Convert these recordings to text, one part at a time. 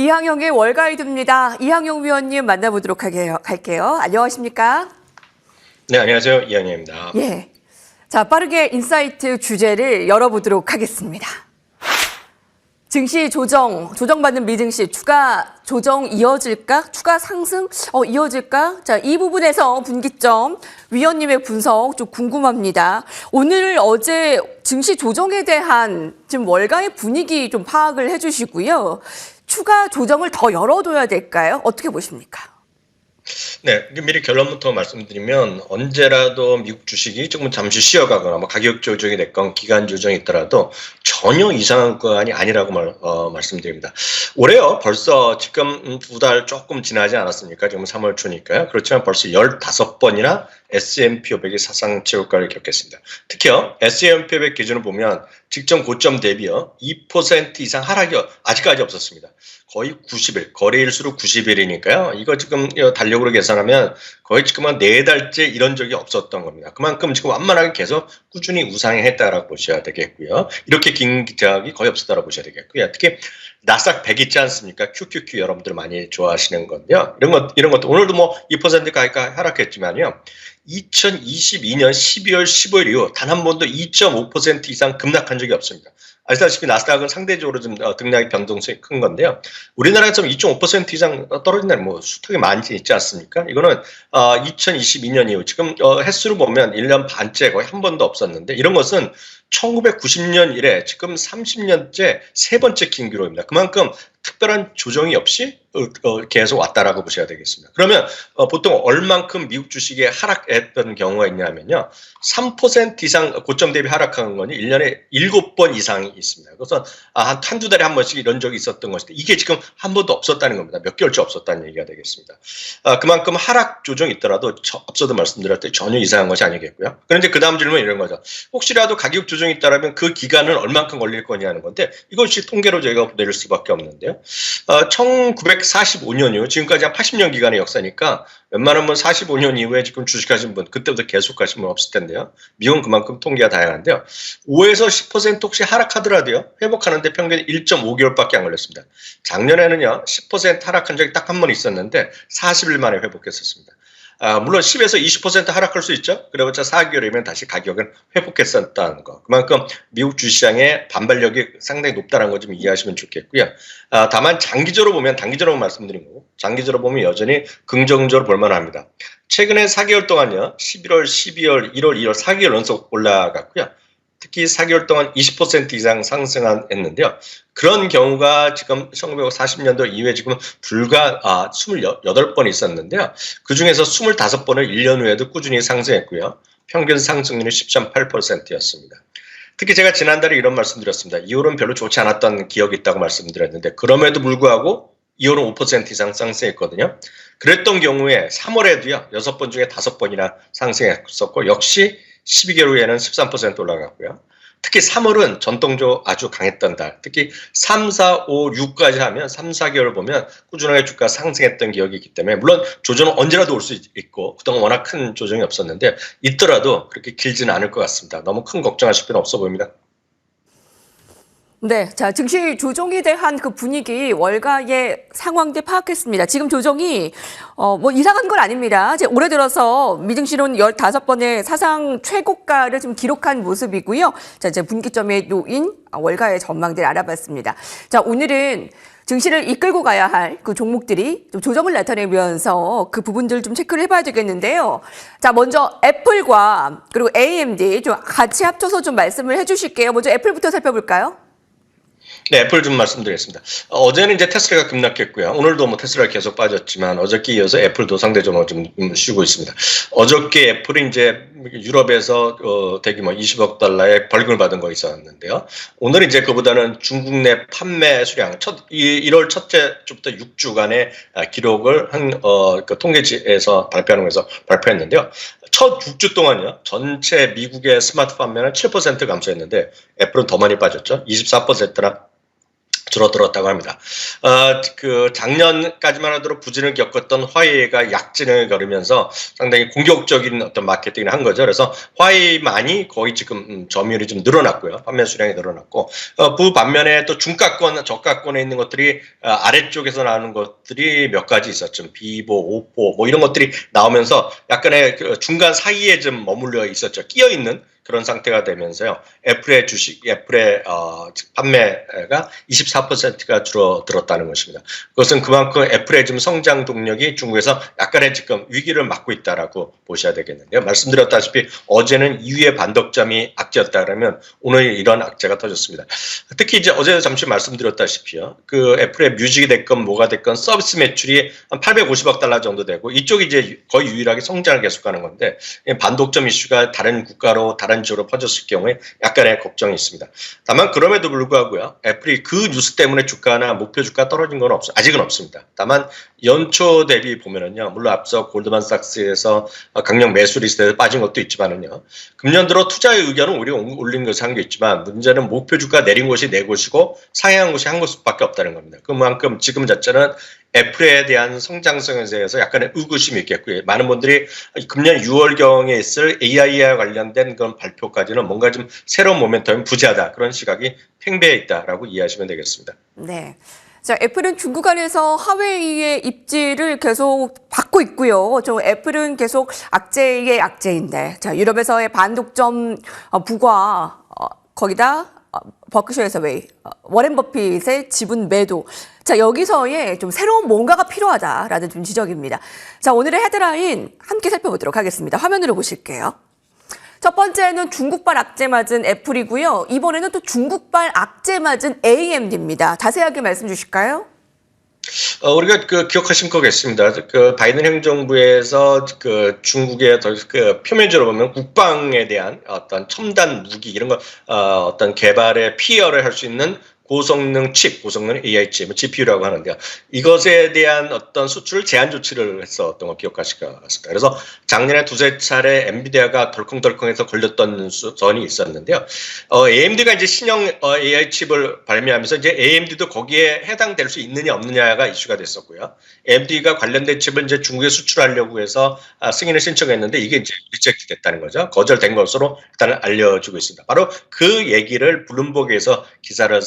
이항영의 월가이드입니다. 이항영 위원님 만나보도록 할게요. 안녕하십니까? 네, 안녕하세요. 이항영입니다. 예. 자, 빠르게 인사이트 주제를 열어보도록 하겠습니다. 증시 조정받는 미증시 추가 조정 이어질까? 추가 상승 이어질까? 자, 이 부분에서 분기점 위원님의 분석 좀 궁금합니다. 오늘 어제 증시 조정에 대한 지금 월가의 분위기 좀 파악을 해주시고요. 추가 조정을 더 열어둬야 될까요? 어떻게 보십니까? 네, 미리 결론부터 말씀드리면 언제라도 미국 주식이 조금 잠시 쉬어가거나 뭐 가격 조정이 됐건 기간 조정이 있더라도 전혀 이상한 구간이 아니라고 말씀드립니다. 올해요, 벌써 지금 2달 조금 지나지 않았습니까? 지금 3월 초니까요. 그렇지만 벌써 15번이나 S&P 500이 사상 최고가를 기록했습니다. 특히요, S&P 500 기준을 보면 직전 고점 대비요 2% 이상 하락이 아직까지 없었습니다. 거의 90일, 거래일수로 90일이니까요. 이거 지금 달력으로 계산하면 거의 지금 한 4달째 이런 적이 없었던 겁니다. 그만큼 지금 완만하게 계속 꾸준히 우상향했다라고 보셔야 되겠고요. 이렇게 긴 기작이 거의 없었다라고 보셔야 되겠고요. 특히 나스닥 100 있지 않습니까? QQQ 여러분들 많이 좋아하시는 건데요. 이런 것도 오늘도 뭐 2% 가까이 하락했지만요. 2022년 12월 15일 이후 단 한 번도 2.5% 이상 급락한 적이 없습니다. 아시다시피 나스닥은 상대적으로 좀 등락의 변동성이 큰 건데요. 우리나라에서 2.5% 이상 떨어진 날이 뭐 숱하게 많지 있지 않습니까? 이거는 2022년 이후 지금 횟수로 보면 1년 반째 거의 한 번도 없었는데 이런 것은 1990년 이래 지금 30년째 세 번째 긴 기록입니다. 그만큼 특별한 조정이 없이 계속 왔다라고 보셔야 되겠습니다. 그러면 보통 얼만큼 미국 주식에 하락했던 경우가 있냐면요. 3% 이상 고점 대비 하락하는 거니 1년에 7번 이상이 있습니다. 그래서 한두 달에 한 번씩 이런 적이 있었던 것인데 이게 지금 한 번도 없었다는 겁니다. 몇 개월째 없었다는 얘기가 되겠습니다. 그만큼 하락 조정이 있더라도 앞서도 말씀드렸듯이 전혀 이상한 것이 아니겠고요. 그런데 그 다음 질문은 이런 거죠. 혹시라도 가격 조정이 있다면 그 기간은 얼만큼 걸릴 거냐는 건데 이것이 통계로 저희가 내릴 수밖에 없는데요. 1945년 이후 지금까지 한 80년 기간의 역사니까 웬만하면 45년 이후에 지금 주식하신 분 그때부터 계속 하신 분 없을 텐데요. 미국은 그만큼 통계가 다양한데요. 5에서 10% 혹시 하락하더라도요. 회복하는데 평균 1.5개월밖에 안 걸렸습니다. 작년에는요. 10% 하락한 적이 딱 한 번 있었는데 40일 만에 회복했었습니다. 물론 10에서 20% 하락할 수 있죠. 그래봤자 4개월이면 다시 가격은 회복했었다는 거. 그만큼 미국 주시장의 반발력이 상당히 높다는 거 좀 이해하시면 좋겠고요. 다만 장기적으로 보면 단기적으로 말씀드린 거고 장기적으로 보면 여전히 긍정적으로 볼만합니다. 최근에 4개월 동안요. 11월, 12월, 1월, 2월 4개월 연속 올라갔고요. 특히 4개월 동안 20% 이상 상승했는데요. 그런 경우가 지금 1940년도 이후에 지금 불과 28번 있었는데요. 그중에서 25번을 1년 후에도 꾸준히 상승했고요. 평균 상승률이 10.8%였습니다. 특히 제가 지난달에 이런 말씀드렸습니다. 2월은 별로 좋지 않았던 기억이 있다고 말씀드렸는데 그럼에도 불구하고 2월은 5% 이상 상승했거든요. 그랬던 경우에 3월에도요. 6번 중에 5번이나 상승했었고 역시 12개월 후에는 13% 올라갔고요. 특히 3월은 전통적으로 아주 강했던 달, 특히 3, 4, 5, 6까지 하면 3, 4개월 보면 꾸준하게 주가 상승했던 기억이 있기 때문에 물론 조정은 언제라도 올 수 있고 그동안 워낙 큰 조정이 없었는데 있더라도 그렇게 길지는 않을 것 같습니다. 너무 큰 걱정하실 필요는 없어 보입니다. 네, 자, 증시 조정에 대한 그 분위기 월가의 상황들 파악했습니다. 지금 조정이 뭐 이상한 건 아닙니다. 올해 들어서 미증시는 15번의 사상 최고가를 좀 기록한 모습이고요. 자, 이제 분기점의 요인 월가의 전망들 알아봤습니다. 자, 오늘은 증시를 이끌고 가야 할 그 종목들이 좀 조정을 나타내면서 그 부분들 좀 체크를 해봐야 되겠는데요. 자, 먼저 애플과 그리고 AMD 좀 같이 합쳐서 좀 말씀을 해주실게요. 먼저 애플부터 살펴볼까요? 네, 애플 좀 말씀드리겠습니다. 어제는 이제 테슬라가 급락했고요. 오늘도 뭐 테슬라가 계속 빠졌지만 어저께 이어서 애플도 상대적으로 좀 쉬고 있습니다. 어저께 애플이 이제 유럽에서 대규모 20억 달러의 벌금을 받은 거 있었는데요. 오늘 이제 그보다는 중국 내 판매 수량 1월 첫째 주부터 6주간의 기록을 그 통계지에서 발표하는 거에서 발표했는데요. 첫 6주 동안요. 전체 미국의 스마트폰 판매는 7% 감소했는데 애플은 더 많이 빠졌죠. 24%나 줄어들었다고 합니다. 그 작년까지만 하더라도 부진을 겪었던 화웨이가 약진을 걸으면서 상당히 공격적인 어떤 마케팅을 한 거죠. 그래서 화웨이만이 거의 지금 점유율이 좀 늘어났고요. 판매 수량이 늘어났고, 그 반면에 또 중가권, 저가권에 있는 것들이 아래쪽에서 나오는 것들이 몇 가지 있었죠. 비보, 오포 뭐 이런 것들이 나오면서 약간의 그 중간 사이에 좀 머물러 있었죠. 끼어 있는 그런 상태가 되면서요. 애플의 판매가 24%가 줄어들었다는 것입니다. 그것은 그만큼 애플의 지금 성장 동력이 중국에서 약간의 지금 위기를 맞고 있다라고 보셔야 되겠는데요. 말씀드렸다시피 어제는 2위의 반덕점이 악재였다 그러면 오늘 이런 악재가 터졌습니다. 특히 이제 어제도 잠시 말씀드렸다시피요. 그 애플의 뮤직이 됐건 뭐가 됐건 서비스 매출이 한 850억 달러 정도 되고 이쪽이 이제 거의 유일하게 성장을 계속하는 건데 반독점 이슈가 다른 국가로 다른 지역으로 퍼졌을 경우에 약간의 걱정이 있습니다. 다만 그럼에도 불구하고요. 애플이 그 뉴스 때문에 주가나 목표 주가 떨어진 건 아직은 없습니다. 다만 연초 대비 보면은요. 물론 앞서 골드만삭스에서 강력 매수 리스트에 빠진 것도 있지만은요. 금년 들어 투자의 의견은 오히려 올린 것이 한 게 있지만 문제는 목표 주가 내린 곳이 네 곳이고 상향한 곳이 한 곳밖에 없다는 겁니다. 그만큼 지금 자체는 애플에 대한 성장성에 대해서 약간의 의구심이 있겠고요. 많은 분들이 금년 6월경에 있을 AI와 관련된 그런 발표까지는 뭔가 좀 새로운 모멘텀이 부재하다. 그런 시각이 팽배해 있다라고 이해하시면 되겠습니다. 네. 자, 애플은 중국 안에서 하웨이의 입지를 계속 받고 있고요. 애플은 계속 악재의 악재인데, 자, 유럽에서의 반독점 부과, 거기다 버크셔 해서웨이, 워렌 버핏의 지분 매도. 자, 여기서의 좀 새로운 뭔가가 필요하다라는 좀 지적입니다. 자, 오늘의 헤드라인 함께 살펴보도록 하겠습니다. 화면으로 보실게요. 첫 번째는 중국발 악재 맞은 애플이고요. 이번에는 또 중국발 악재 맞은 AMD입니다. 자세하게 말씀 주실까요? 우리가 기억하신 거겠습니다. 그 바이든 행정부에서 그 중국의 그 표면적으로 보면 국방에 대한 어떤 첨단 무기 이런 거 어떤 개발에 피해를 할 수 있는 고성능 칩, 고성능 AI 칩, GPU라고 하는데요. 이것에 대한 어떤 수출 제한 조치를 했었던 거 기억하실 것 같습니다. 그래서 작년에 두세 차례 엔비디아가 덜컹덜컹해서 걸렸던 전이 있었는데요. AMD가 이제 신형 AI 칩을 발매하면서 이제 AMD도 거기에 해당될 수 있느냐 없느냐가 이슈가 됐었고요. AMD가 관련된 칩을 이제 중국에 수출하려고 해서 승인을 신청했는데 이게 이제 리젝트 됐다는 거죠. 거절된 것으로 일단 알려지고 있습니다. 바로 그 얘기를 블룸버그에서 기사를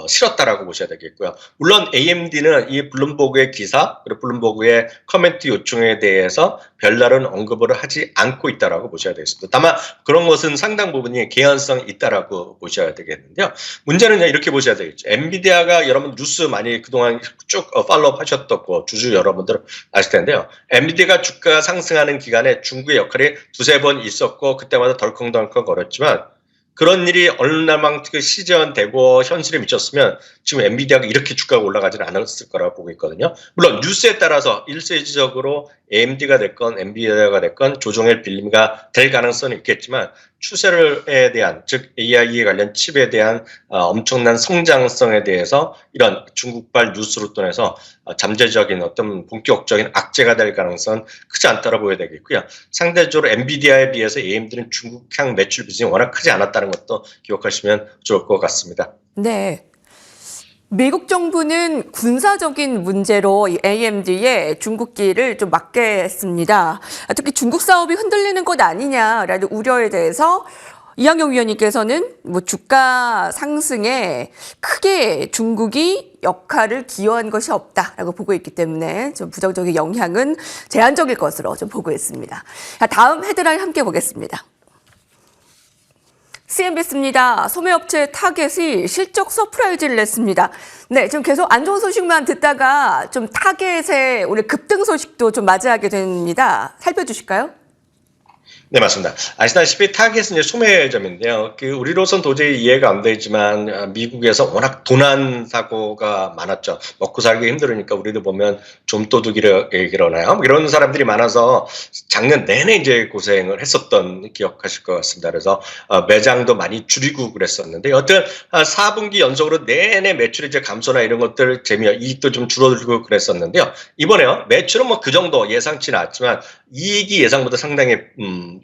실었다라고 보셔야 되겠고요. 물론 AMD는 이 블룸버그의 기사 그리고 블룸버그의 커멘트 요청에 대해서 별다른 언급을 하지 않고 있다라고 보셔야 되겠습니다. 다만 그런 것은 상당 부분이 개연성이 있다라고 보셔야 되겠는데요. 문제는 이렇게 보셔야 되겠죠. 엔비디아가 여러분 뉴스 많이 그동안 쭉 팔로우 하셨던 거 주주 여러분들 아실 텐데요. 엔비디아가 주가가 상승하는 기간에 중국의 역할이 두세 번 있었고 그때마다 덜컹덜컹 거렸지만 그런 일이 어느 날만큼 시전되고 현실에 미쳤으면 지금 엔비디아가 이렇게 주가가 올라가지는 않았을 거라고 보고 있거든요. 물론 뉴스에 따라서 일시적으로 AMD가 됐건 엔비디아가 됐건 조정의 빌미가 될 가능성은 있겠지만 추세에 대한 즉 AI에 관련 칩에 대한 엄청난 성장성에 대해서 이런 중국발 뉴스로 통해서 잠재적인 어떤 본격적인 악재가 될 가능성은 크지 않다고 보여야 되겠고요. 상대적으로 엔비디아에 비해서 AMD는 중국향 매출 비중이 워낙 크지 않았다는 것도 기억하시면 좋을 것 같습니다. 네. 미국 정부는 군사적인 문제로 이 AMD의 중국기를 좀 막겠습니다. 특히 중국 사업이 흔들리는 것 아니냐라는 우려에 대해서 이항영 위원님께서는 뭐 주가 상승에 크게 중국이 역할을 기여한 것이 없다라고 보고 있기 때문에 좀 부정적인 영향은 제한적일 것으로 좀 보고 있습니다. 다음 헤드라인 함께 보겠습니다. CNBC입니다. 소매업체 타겟이 실적 서프라이즈를 냈습니다. 네, 지금 계속 안 좋은 소식만 듣다가 좀 타겟의 오늘 급등 소식도 좀 맞이하게 됩니다. 살펴주실까요? 네, 맞습니다. 아시다시피 타겟은 이제 소매점인데요. 우리로선 도저히 이해가 안 되지만 미국에서 워낙 도난 사고가 많았죠. 먹고 살기 힘들으니까 우리도 보면 좀도둑이라 일어나요. 이런 사람들이 많아서 작년 내내 이제 고생을 했었던 기억하실 것 같습니다. 그래서 매장도 많이 줄이고 그랬었는데 여튼 4분기 연속으로 내내 매출이 이제 감소나 이런 것들 이익도 좀 줄어들고 그랬었는데요. 이번에요. 매출은 뭐 그 정도 예상치는 않지만 이익이 예상보다 상당히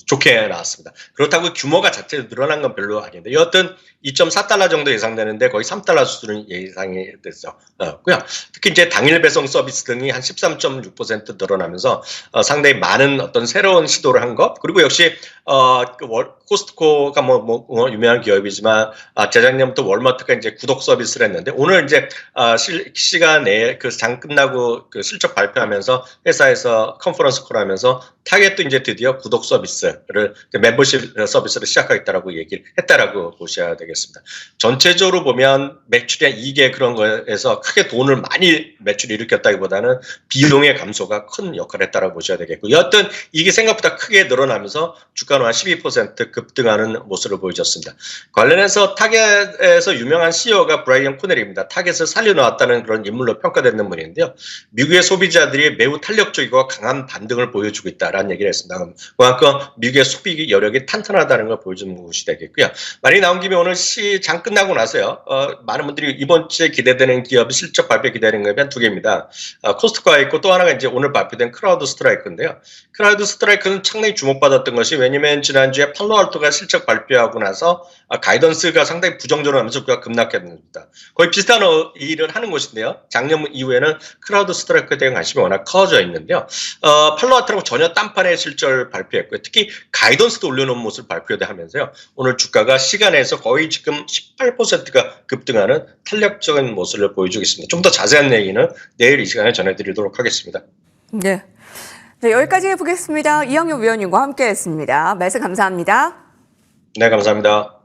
좋게 나왔습니다. 그렇다고 규모가 자체로 늘어난 건 별로 아닌데 여하튼 2.4달러 정도 예상되는데 거의 3달러 수준은 예상이 됐었고요. 특히 이제 당일 배송 서비스 등이 한 13.6% 늘어나면서 상당히 많은 어떤 새로운 시도를 한 것, 그리고 역시 코스트코가 뭐 유명한 기업이지만 재작년부터 월마트가 이제 구독 서비스를 했는데 오늘 이제 시간 내에 그 장 끝나고 그 실적 발표하면서 회사에서 컨퍼런스 콜하면서 타겟도 이제 드디어 구독 서비스를 멤버십 서비스를 시작하겠다라고 얘기를 했다라고 보셔야 되겠습니다. 전체적으로 보면 매출의 이익에 그런 거에서 크게 돈을 많이 매출을 일으켰다기보다는 비용의 감소가 큰 역할을 했다라고 보셔야 되겠고, 여하튼 이게 생각보다 크게 늘어나면서 주가는 한 12% 급등하는 모습을 보여줬습니다. 관련해서 타겟에서 유명한 CEO가 브라이언 코넬입니다. 타겟을 살려놓았다는 그런 인물로 평가되는 분인데요. 미국의 소비자들이 매우 탄력적이고 강한 반등을 보여주고 있다라는 얘기를 했습니다. 그만큼 미국의 소비 여력이 탄탄하다는 걸 보여주는 것이 되겠고요. 말이 나온 김에 오늘 시장 끝나고 나서요. 많은 분들이 이번 주에 기대되는 기업 실적 발표 기대하는 것이 한 두 개입니다. 코스트코가 있고 또 하나가 이제 오늘 발표된 크라우드 스트라이크인데요. 크라우드 스트라이크는 상당히 주목받았던 것이 왜냐면 지난주에 팔로알토가 실적 발표하고 나서 가이던스가 상당히 부정적으로 하면서 그가 급락했습니다. 거의 비슷한 일을 하는 것인데요. 작년 이후에는 크라우드 스트라이크에 대한 관심이 워낙 커져 있는데요. 팔로알토랑 전혀 딴판의 실적을 발표했고요. 특히 가이던스도 올려놓은 모습을 발표하면서요. 오늘 주가가 시간에서 거의 지금 18%가 급등하는 탄력적인 모습을 보여주고 있습니다. 좀 더 자세한 얘기는 내일 이 시간에 전해드리도록 하겠습니다. 네. 네, 여기까지 해보겠습니다. 이영효 위원님과 함께했습니다. 말씀 감사합니다. 네, 감사합니다.